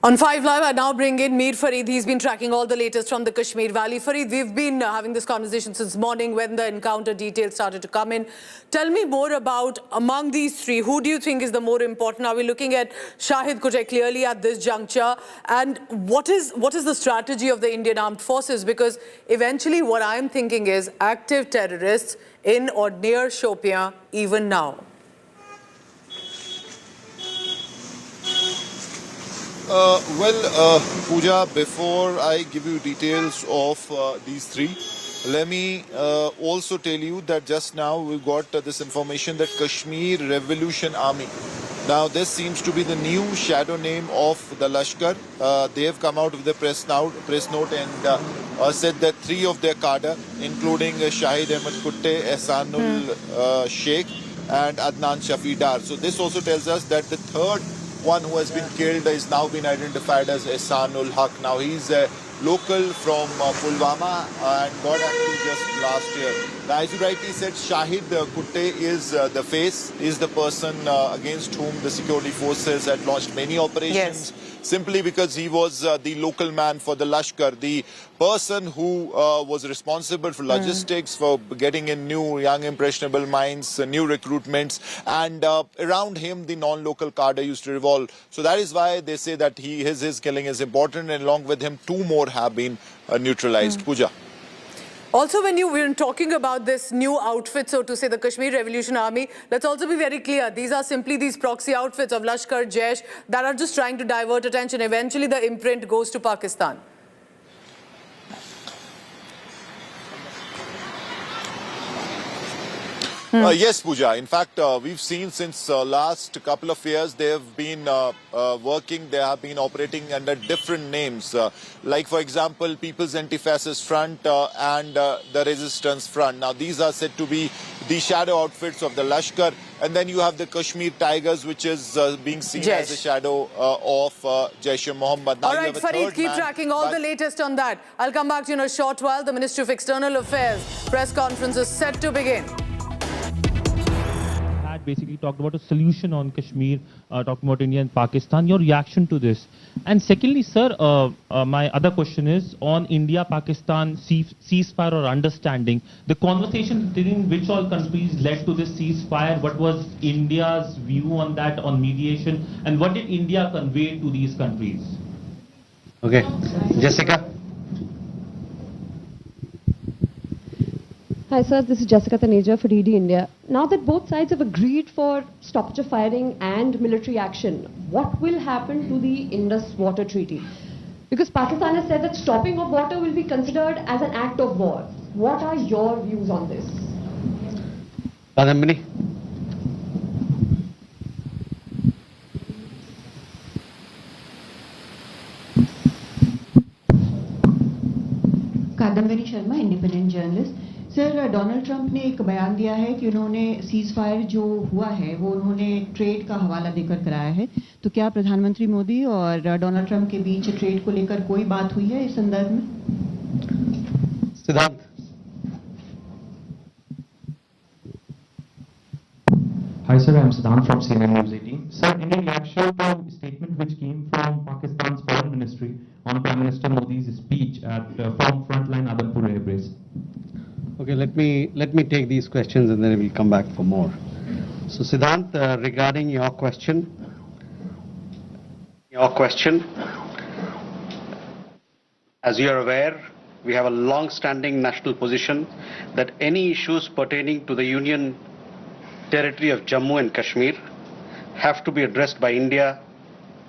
On 5 Live, I now bring in Mir Farid. He's been tracking all the latest from the Kashmir Valley. Farid, we've been having this conversation since morning when the encounter details started to come in. Tell me more about, among these three, who do you think is the more important? Are we looking at Shahid Kutte clearly at this juncture? And what is the strategy of the Indian Armed Forces? Because eventually what I'm thinking is active terrorists in or near Shopian even now. Pooja, before I give you details of these three, let me also tell you that just now we got this information that Kashmir Revolution Army. Now, this seems to be the new shadow name of the Lashkar. They have come out with a press note and said that three of their cadre, including Shahid Ahmed Kutte, Ehsanul Sheikh, and Adnan Shafidar. So this also tells us that the third one who has been killed is now been identified as Ehsanul Haq. Now he's a local from Pulwama and got active just last year. Now, as you rightly said, Shahid Kutte is the face, is the person against whom the security forces had launched many operations. Simply because he was the local man for the Lashkar, the person who was responsible for logistics, for getting in new young impressionable minds, new recruitments, and around him the non-local cadre used to revolve. So that is why they say that his killing is important, and along with him 2 more have been neutralized. Pooja. Also, when we're talking about this new outfit, so to say, the Kashmir Revolution Army, let's also be very clear. These are simply these proxy outfits of Lashkar, Jaish that are just trying to divert attention. Eventually, the imprint goes to Pakistan. Yes, Pooja. In fact, we've seen since last couple of years they have been working, they have been operating under different names. Like, for example, People's Anti-Fascist Front and the Resistance Front. Now, these are said to be the shadow outfits of the Lashkar. And then you have the Kashmir Tigers, which is being seen as a shadow of Jaish-e-Mohammed. All right, Farid, keep tracking all the latest on that. I'll come back to you in a short while. The Ministry of External Affairs press conference is set to begin. Basically talked about a solution on Kashmir, talking about India and Pakistan. Your reaction to this? And secondly, sir, my other question is on India-Pakistan ceasefire or understanding. The conversation between which all countries led to this ceasefire? What was India's view on that, on mediation? And what did India convey to these countries? Okay, Jessica. Hi sir, this is Jessica Taneja for DD India. Now that both sides have agreed for stoppage of firing and military action, what will happen to the Indus Water Treaty? Because Pakistan has said that stopping of water will be considered as an act of war. What are your views on this? Kadambini. Kadambari Sharma, independent journalist. Sir, Donald Trump ने एक बयान दिया है कि उन्होंने cease fire जो हुआ है वो उन्होंने ट्रेड का हवाला देकर कराया है। तो क्या प्रधानमंत्री मोदी और डोनाल्ड ट्रंप के बीच ट्रेड को लेकर कोई बात हुई है इस संदर्भ में? सिद्धांत। Hi sir, I am Siddhant from CNN News 18. Sir, in reaction to a statement which came from Pakistan's Foreign Ministry on Prime Minister Modi's speech at from frontline Adampur Airbase. Okay, let me take these questions and then we'll come back for more. So Siddhant, regarding your question, as you are aware, we have a long-standing national position that any issues pertaining to the Union territory of Jammu and Kashmir have to be addressed by India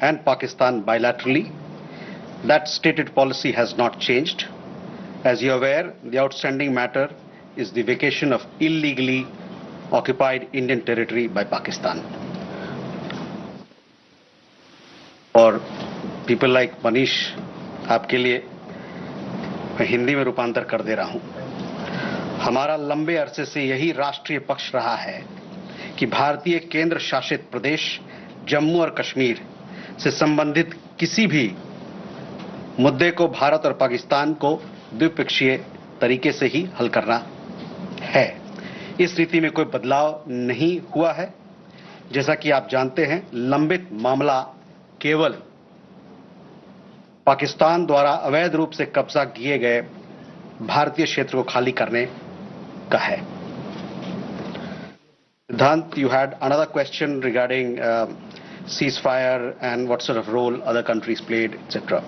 and Pakistan bilaterally. That stated policy has not changed. As you are aware, the outstanding matter is the vacation of illegally occupied Indian territory by Pakistan. और people like Manish, आपके लिए मैं हिंदी में रूपांतर कर दे रहा हूं। हमारा लंबे अरसे से यही राष्ट्रीय पक्ष रहा है कि भारतीय केंद्र शासित प्रदेश जम्मू और कश्मीर से संबंधित किसी भी मुद्दे को भारत और पाकिस्तान को द्विपक्षीय तरीके से ही हल करना है। इस रीति में कोई बदलाव नहीं हुआ है। जैसा कि आप जानते हैं, लंबित मामला केवल पाकिस्तान द्वारा अवैध रूप से कब्जा किए गए भारतीय क्षेत्र को खाली करने का है. Siddhant, you had another question regarding ceasefire and what sort of role other countries played, etc.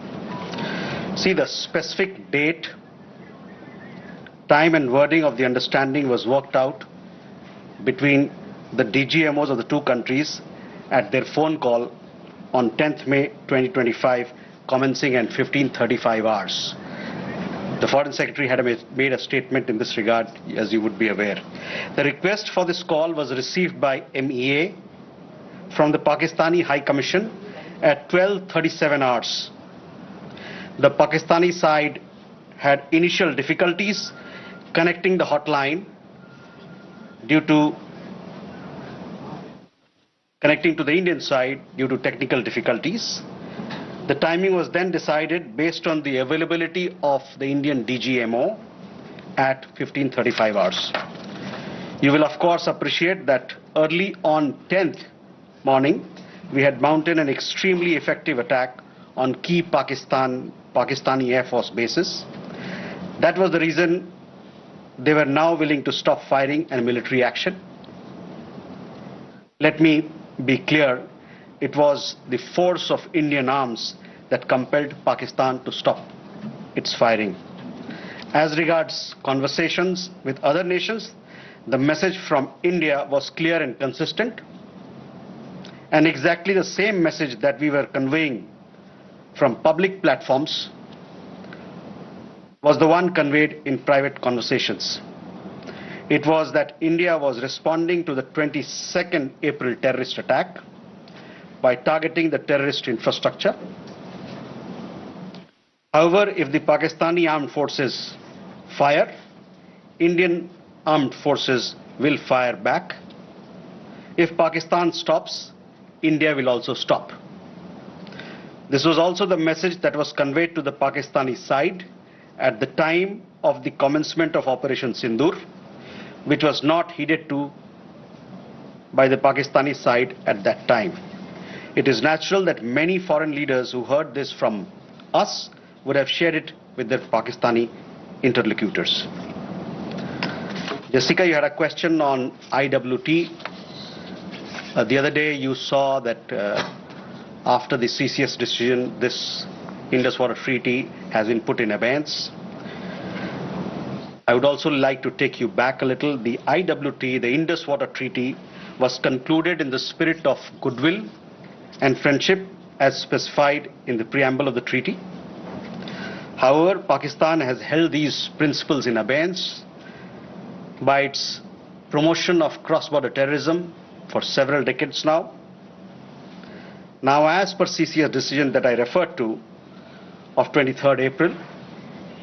See, the specific date, time and wording of the understanding was worked out between the DGMOs of the two countries at their phone call on 10th May 2025, commencing at 15:35 hours. The Foreign Secretary had made a statement in this regard, as you would be aware. The request for this call was received by MEA from the Pakistani High Commission at 12:37 hours. The Pakistani side had initial difficulties connecting the hotline connecting to the Indian side due to technical difficulties. The timing was then decided based on the availability of the Indian DGMO at 15:35 hours. You will of course appreciate that early on 10th morning, we had mounted an extremely effective attack on key Pakistani Air Force bases. That was the reason they were now willing to stop firing and military action. Let me be clear, it was the force of Indian arms that compelled Pakistan to stop its firing. As regards conversations with other nations, the message from India was clear and consistent, and exactly the same message that we were conveying from public platforms was the one conveyed in private conversations. It was that India was responding to the 22nd April terrorist attack by targeting the terrorist infrastructure. However, if the Pakistani armed forces fire, Indian armed forces will fire back. If Pakistan stops, India will also stop. This was also the message that was conveyed to the Pakistani side at the time of the commencement of Operation Sindhu, which was not heeded to by the Pakistani side at that time. It is natural that many foreign leaders who heard this from us would have shared it with their Pakistani interlocutors. Jessica, you had a question on IWT. The other day you saw that after the CCS decision, this Indus Water Treaty has been put in abeyance. I would also like to take you back a little. The IWT, the Indus Water Treaty, was concluded in the spirit of goodwill and friendship as specified in the preamble of the treaty. However, Pakistan has held these principles in abeyance by its promotion of cross-border terrorism for several decades now. Now, as per CCS decision that I referred to of 23rd April,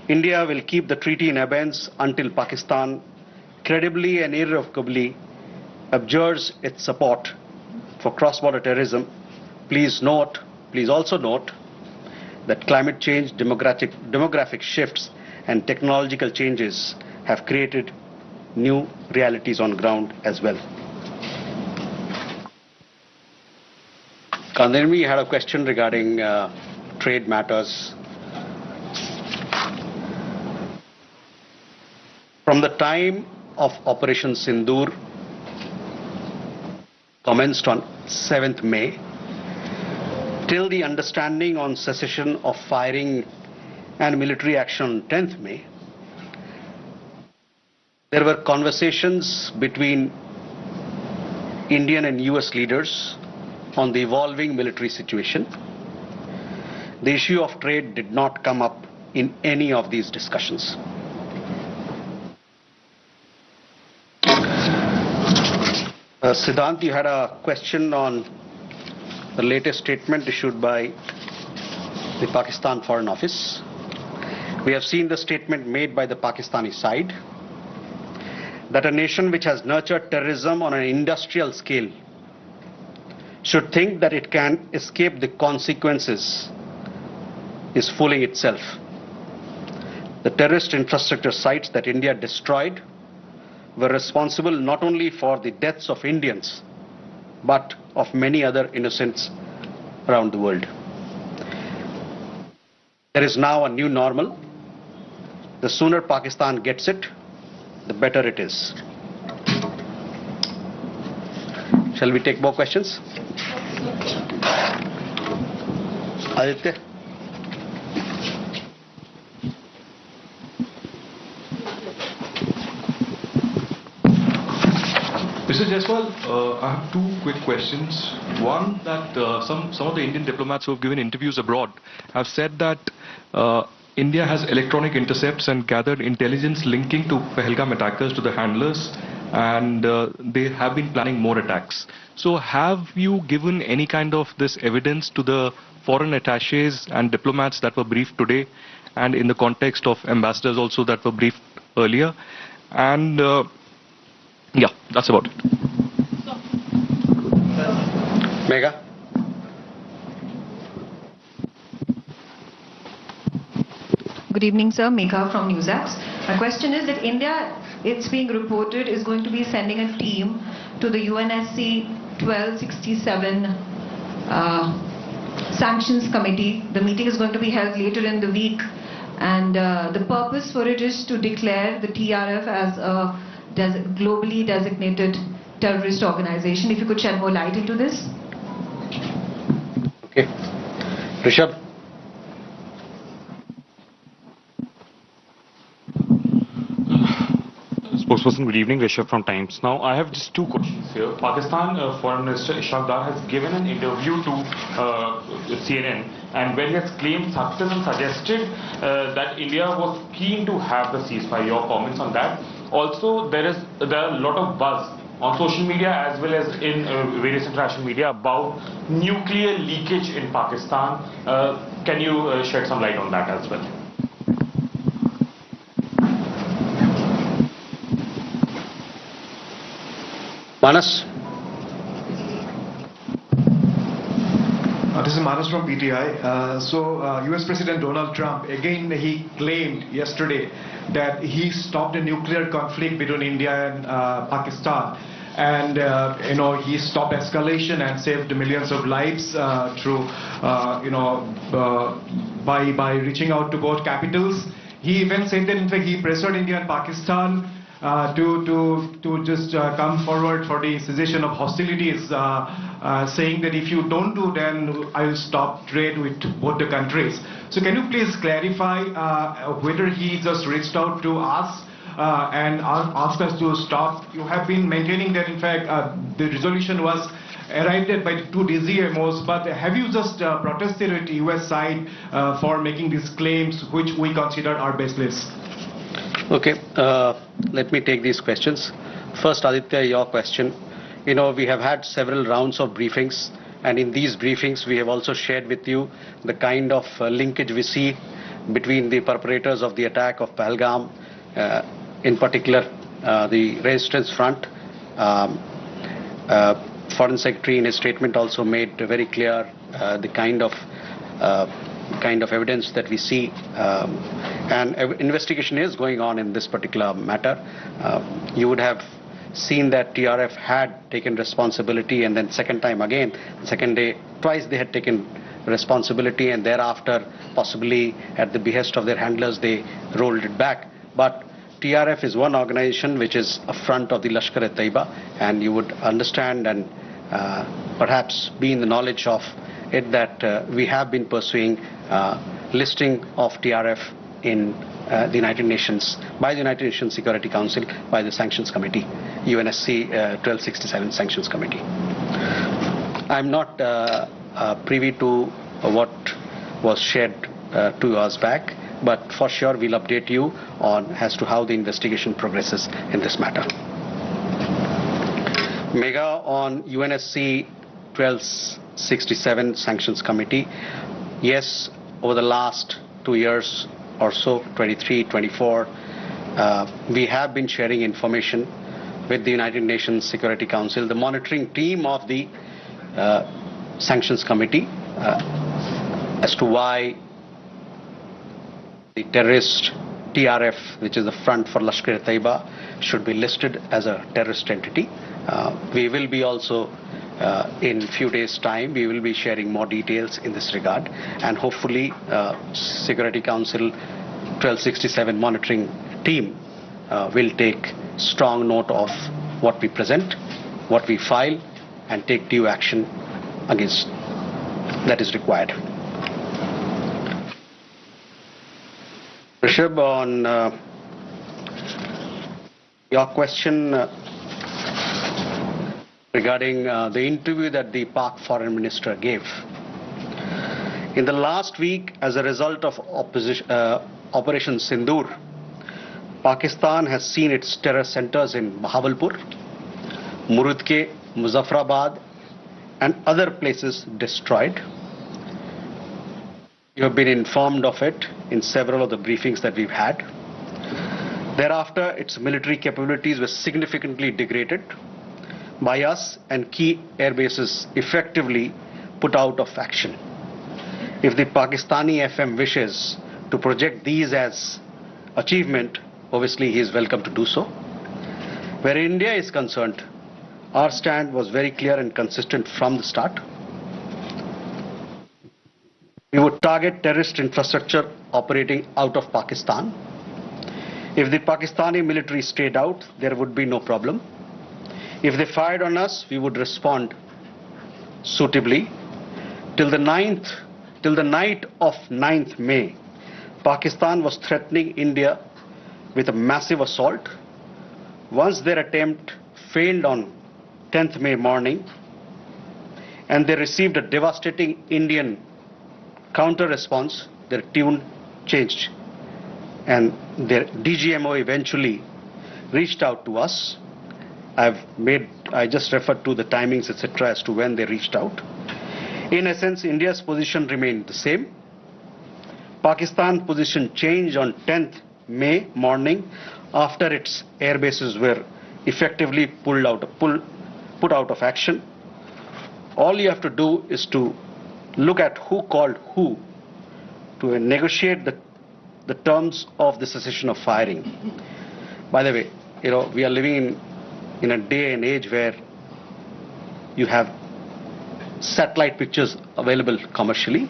India will keep the treaty in abeyance until Pakistan credibly and irrevocably abjures its support for cross-border terrorism. Please also note that climate change, demographic shifts and technological changes have created new realities on ground as well. Kandarmi had a question regarding trade matters. From the time of Operation Sindoor, commenced on 7th May, till the understanding on cessation of firing and military action on 10th May, there were conversations between Indian and US leaders on the evolving military situation. The issue of trade did not come up in any of these discussions. Siddhant, you had a question on the latest statement issued by the Pakistan Foreign Office. We have seen the statement made by the Pakistani side that a nation which has nurtured terrorism on an industrial scale should think that it can escape the consequences is fooling itself. The terrorist infrastructure sites that India destroyed were responsible not only for the deaths of Indians, but of many other innocents around the world. There is now a new normal. The sooner Pakistan gets it, the better it is. Shall we take more questions? Aditya? Mr. Jaiswal, I have two quick questions. One, that some of the Indian diplomats who have given interviews abroad have said that India has electronic intercepts and gathered intelligence linking to Pahalgam attackers to the handlers, and they have been planning more attacks. So have you given any kind of this evidence to the foreign attaches and diplomats that were briefed today, and in the context of ambassadors also that were briefed earlier? And yeah, that's about it. Megha? Good evening, sir. Megha from NewsAx. My question is that India, it's being reported, is going to be sending a team to the UNSC 1267 Sanctions Committee. The meeting is going to be held later in the week, and the purpose for it is to declare the TRF as a globally designated terrorist organization. If you could shed more light into this. Okay. Rishabh? Spokesperson, good evening. Rishabh from Times. Now, I have just two questions here. Pakistan Foreign Minister Ishaq Dar has given an interview to CNN, and where he has claimed, suggested that India was keen to have the ceasefire. Your comments on that? Also, there are a lot of buzz on social media as well as in various international media about nuclear leakage in Pakistan. Can you shed some light on that as well? Manas? This is Manas from PTI. US President Donald Trump, again, he claimed yesterday that he stopped a nuclear conflict between India and Pakistan. And, he stopped escalation and saved millions of lives through, by reaching out to both capitals. He even said that, in fact, he pressured India and Pakistan to just come forward for the cessation of hostilities, saying that if you don't do, then I will stop trade with both the countries. So can you please clarify whether he just reached out to us and asked us to stop? You have been maintaining that, in fact, the resolution was arrived at by two DCMOs, but have you just protested with the US side for making these claims, which we consider are baseless? Okay, let me take these questions. First, Aditya, your question. We have had several rounds of briefings, and in these briefings we have also shared with you the kind of linkage we see between the perpetrators of the attack of Pahalgam, in particular the Resistance Front. Foreign Secretary in his statement also made very clear the kind of evidence that we see, and investigation is going on in this particular matter. You would have seen that TRF had taken responsibility, and then second time again, second day, twice they had taken responsibility, and thereafter, possibly at the behest of their handlers, they rolled it back. But TRF is one organization which is a front of the Lashkar-e-Taiba, and you would understand and perhaps be in the knowledge of it that we have been pursuing listing of TRF in the United Nations, by the United Nations Security Council, by the Sanctions Committee, UNSC 1267 Sanctions Committee. I'm not privy to what was shared 2 hours back, but for sure we'll update you on as to how the investigation progresses in this matter. Megha, on UNSC 1267 Sanctions Committee, yes, over the last 2 years or so, 23, 24, we have been sharing information with the United Nations Security Council, the monitoring team of the Sanctions Committee, as to why the terrorist TRF, which is the front for Lashkar-e-Taiba, should be listed as a terrorist entity. We will be also in few days' time, we will be sharing more details in this regard, and hopefully Security Council 1267 monitoring team will take strong note of what we present, what we file, and take due action against that is required. Rishabh, on your question regarding the interview that the Pak Foreign Minister gave. In the last week, as a result of Operation Sindhu, Pakistan has seen its terror centers in Bahawalpur, Murudke, Muzaffarabad, and other places destroyed. You have been informed of it in several of the briefings that we've had. Thereafter, its military capabilities were significantly degraded by us, and key air bases effectively put out of action. If the Pakistani FM wishes to project these as achievement, obviously he is welcome to do so. Where India is concerned, our stand was very clear and consistent from the start. We would target terrorist infrastructure operating out of Pakistan. If the Pakistani military stayed out, there would be no problem. If they fired on us, we would respond suitably. Till the night of 9th May, Pakistan was threatening India with a massive assault. Once their attempt failed on 10th May morning, and they received a devastating Indian counter response, their tune changed, and their DGMO eventually reached out to us. I just referred to the timings, etc., as to when they reached out. In essence, India's position remained the same. Pakistan's position changed on 10th May morning after its air bases were effectively put out of action. All you have to do is to look at who called who to negotiate the terms of the cessation of firing. By the way, we are living in a day and age where you have satellite pictures available commercially.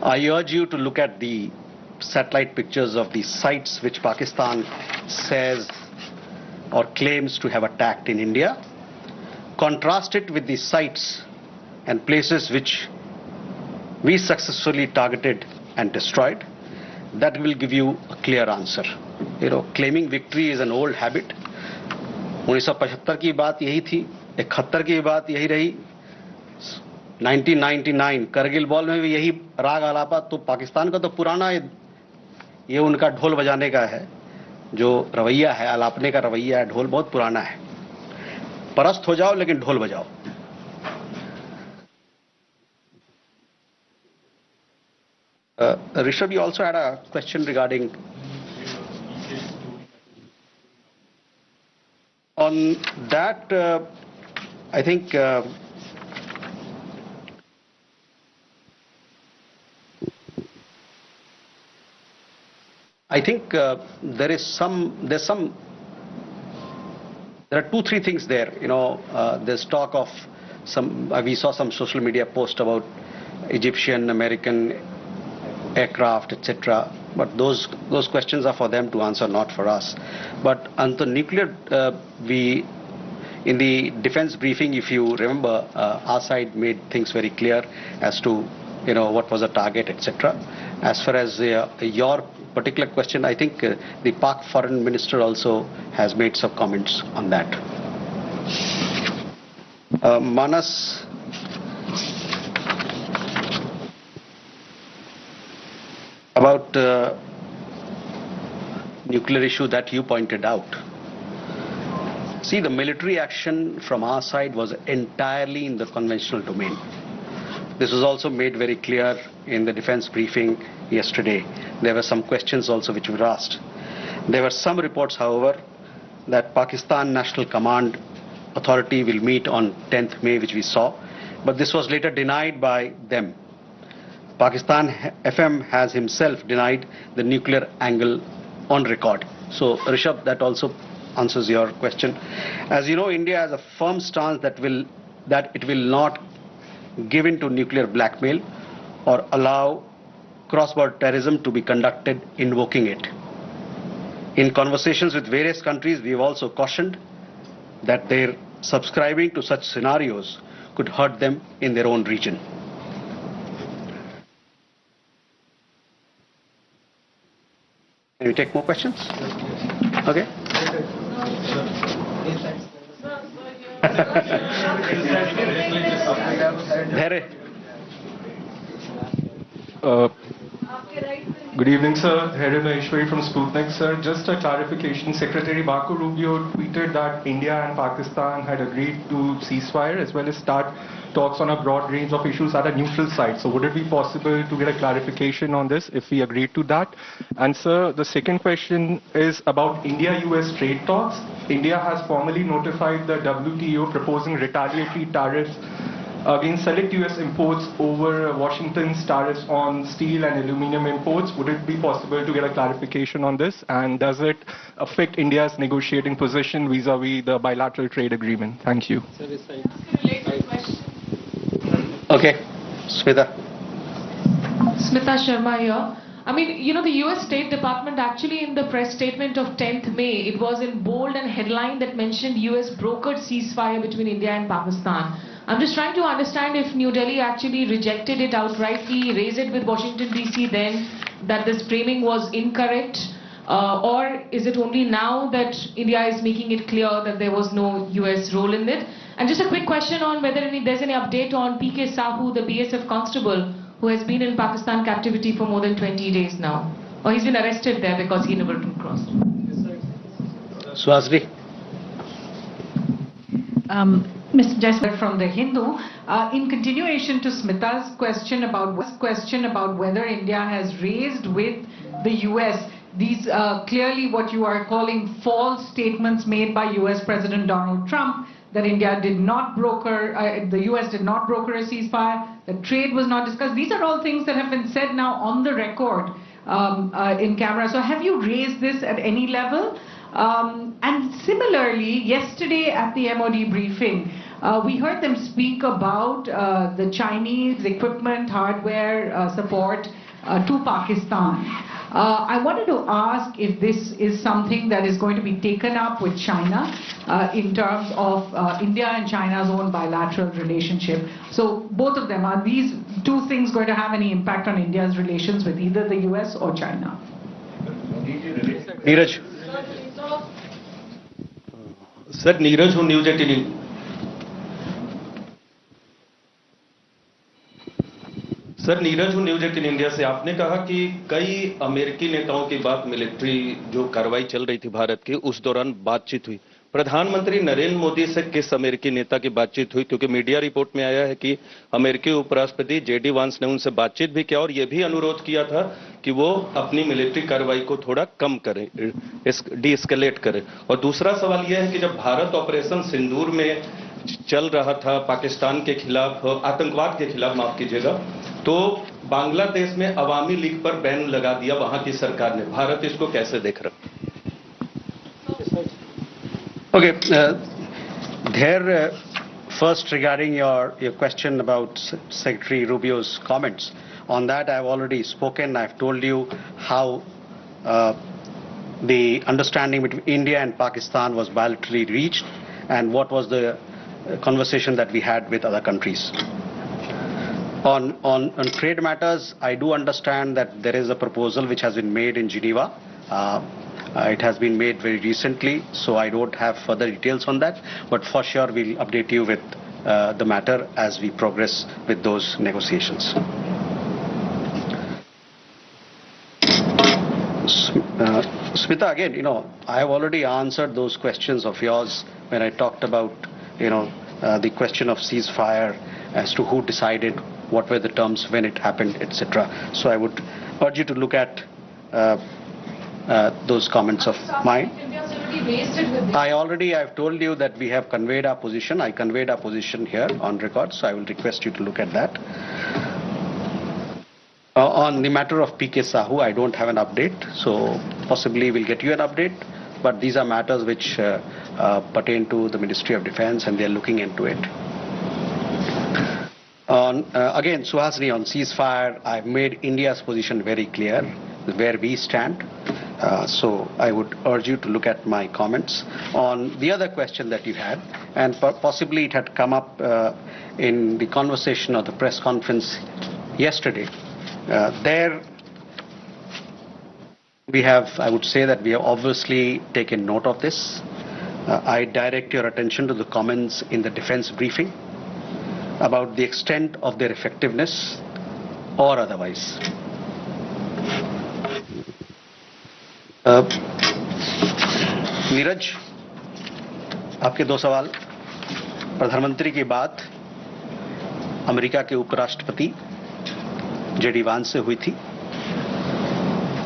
I urge you to look at the satellite pictures of the sites which Pakistan says or claims to have attacked in India. Contrast it with the sites and places which we successfully targeted and destroyed. That will give you a clear answer. Claiming victory is an old habit. 1975 की बात यही थी, 71 की बात यही रही, 1999 Kargil ball में भी यही राग आलापा. तो पाकिस्तान का तो पुराना ये उनका ढोल बजाने का है, जो रवैया है, आलापने का रवैया है, ढोल बहुत पुराना है. परस्त हो जाओ लेकिन ढोल बजाओ. Rishabh, you also had a question regarding on that. I think there are 2-3 things there. There's talk of we saw some social media post about Egyptian, American aircraft, etc. But those questions are for them to answer, not for us. But on the nuclear, in the defense briefing, if you remember, our side made things very clear as to what was the target, etc. As far as your particular question, I think the Pak Foreign Minister also has made some comments on that. Manas, about nuclear issue that you pointed out. See, the military action from our side was entirely in the conventional domain. This was also made very clear in the defense briefing yesterday. There were some questions also which were asked. There were some reports, however, that Pakistan National Command Authority will meet on 10th May, which we saw, but this was later denied by them. Pakistan FM has himself denied the nuclear angle on record. So, Rishabh, that also answers your question. As you know, India has a firm stance that will that it will not give in to nuclear blackmail or allow cross-border terrorism to be conducted invoking it. In conversations with various countries, we have also cautioned that their subscribing to such scenarios could hurt them in their own region. Can we take more questions? Okay. Good evening, sir. Heron Aishwari from Sputnik, sir. Just a clarification. Secretary Marco Rubio tweeted that India and Pakistan had agreed to ceasefire as well as start talks on a broad range of issues at a neutral site. So would it be possible to get a clarification on this if we agreed to that? And sir, the second question is about India-US trade talks. India has formally notified the WTO proposing retaliatory tariffs against select US imports over Washington's tariffs on steel and aluminum imports. Would it be possible to get a clarification on this? And does it affect India's negotiating position vis-a-vis the bilateral trade agreement? Thank you. Okay, Smita. Smita Sharma here. I mean, you know, the US State Department actually in the press statement of 10th May, it was in bold and headline that mentioned US brokered ceasefire between India and Pakistan. I'm just trying to understand if New Delhi actually rejected it outrightly, raised it with Washington DC then, that this framing was incorrect, or is it only now that India is making it clear that there was no US role in it? And just a quick question on whether there's any update on PK Sahu, the BSF constable, who has been in Pakistan captivity for more than 20 days now. Or he's been arrested there because he never crossed. Swasri. Mr. Jasper from the Hindu, in continuation to Smita's question about whether India has raised with the US these clearly what you are calling false statements made by US President Donald Trump, that India did not broker, the US did not broker a ceasefire, that trade was not discussed. These are all things that have been said now on the record in camera. So have you raised this at any level? And similarly, yesterday at the MOD briefing, we heard them speak about the Chinese equipment, hardware support to Pakistan. I wanted to ask if this is something that is going to be taken up with China in terms of India and China's own bilateral relationship. So both of them, are these two things going to have any impact on India's relations with either the US or China? Neeraj. Sir, Neeraj who News 18. Sir Neeraj हूँ news 18 India से। आपने कहा कि कई अमेरिकी नेताओं की बात मिलिट्री जो कार्रवाई चल रही थी भारत की उस दौरान बातचीत हुई। प्रधानमंत्री नरेंद्र मोदी से किस अमेरिकी नेता की बातचीत हुई? क्योंकि मीडिया रिपोर्ट में आया है कि अमेरिकी उपराष्ट्रपति जेडी वांस ने उनसे बातचीत भी किया और यह भी अनुरोध किया था कि वो अपनी मिलिट्री कार्रवाई को थोड़ा कम करें, डीएस्केलेट करें। और दूसरा सवाल यह है कि जब भारत ऑपरेशन सिंदूर में चल रहा था पाकिस्तान के खिलाफ, आतंकवाद के खिलाफ माफ कीजिएगा, तो बांग्लादेश में अवामी लीग पर बैन लगा दिया वहां की सरकार ने। भारत इसको कैसे देख रहा है? Okay, first regarding your question about Secretary Rubio's comments. On that, I've already spoken. I've told you how the understanding between India and Pakistan was bilaterally reached and what was the conversation that we had with other countries. On trade matters, I do understand that there is a proposal which has been made in Geneva. It has been made very recently, so I don't have further details on that. But for sure, we'll update you with the matter as we progress with those negotiations. Smita, again, I have already answered those questions of yours when I talked about, the question of ceasefire as to who decided, what were the terms, when it happened, etc. So I would urge you to look at those comments of mine. I've told you that we have conveyed our position. I conveyed our position here on record, so I will request you to look at that. On the matter of PK Sahu, I don't have an update, so possibly we'll get you an update. But these are matters which pertain to the Ministry of Defence and they're looking into it. Again, Suhasini, on ceasefire, I've made India's position very clear, where we stand. So I would urge you to look at my comments. On the other question that you had, and possibly it had come up in the conversation or the press conference yesterday, there we have, I would say that we have obviously taken note of this. I direct your attention to the comments in the defense briefing about the extent of their effectiveness or otherwise. Neeraj, आपके दो सवाल। प्रधानमंत्री की बात America के उपराष्ट्रपति JD वांस से हुई थी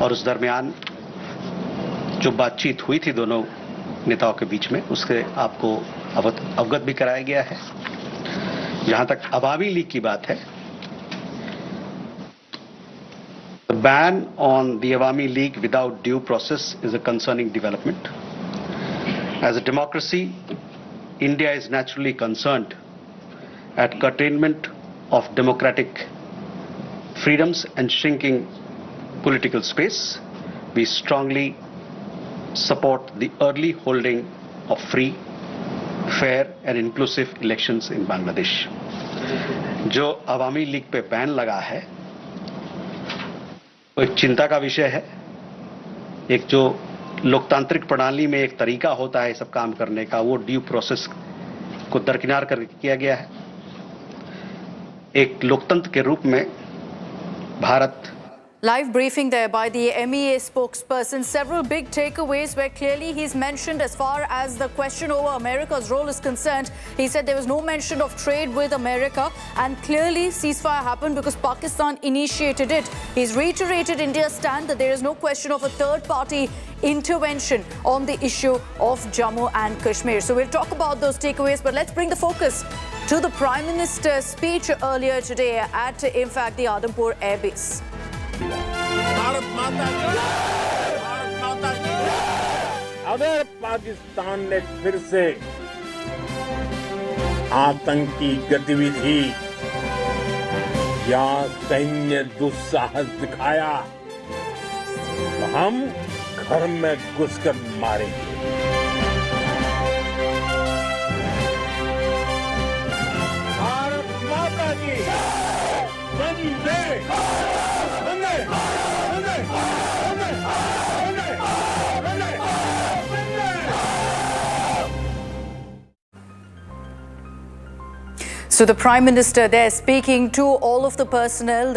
और उस दरमियान जो बातचीत हुई थी दोनों नेताओं के बीच में, उससे आपको अवगत भी कराया गया है। जहां तक अवामी लीग की बात है, the ban on the Awami League without due process is a concerning development. As a democracy, India is naturally concerned at curtailment of democratic freedoms and shrinking political space. We strongly support the early holding of free, fair and inclusive elections in Bangladesh. जो अवामी league पे ban लगा है वो एक चिंता का विषय है। एक जो लोकतांत्रिक प्रणाली में एक तरीका होता है सब काम करने का, वो ड्यू प्रोसेस को दरकिनार करके किया गया है। एक लोकतंत्र के रूप में Bharat Live briefing there by the MEA spokesperson. Several big takeaways where clearly he's mentioned as far as the question over America's role is concerned. He said there was no mention of trade with America and clearly ceasefire happened because Pakistan initiated it. He's reiterated India's stand that there is no question of a third-party intervention on the issue of Jammu and Kashmir. So we'll talk about those takeaways, but let's bring the focus to the Prime Minister's speech earlier today at, in fact, the Adampur Airbase. Bharat माता की, भारत माता की। अगर पाकिस्तान ने फिर से आतंकी गतिविधि या सैन्य दुस्साहस दिखाया तो हम घर में घुसकर मारेंगे। भारत माता की, वंदे So the Prime Minister there speaking to all of the personnel.